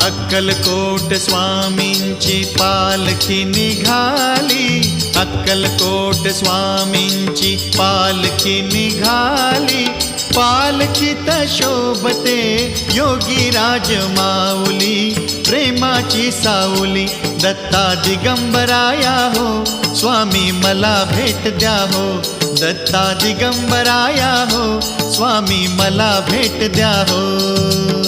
अक्कलकोट स्वामींची पालखी निघाली, अक्कलकोट स्वामींची पालखी निघाली। पालखीत शोभते योगीराज माऊली, प्रेमाची सावली दत्ता दिगंबराया हो, स्वामी मला भेट द्या हो। दत्ता दिगंबराया हो, स्वामी मला भेट द्या हो।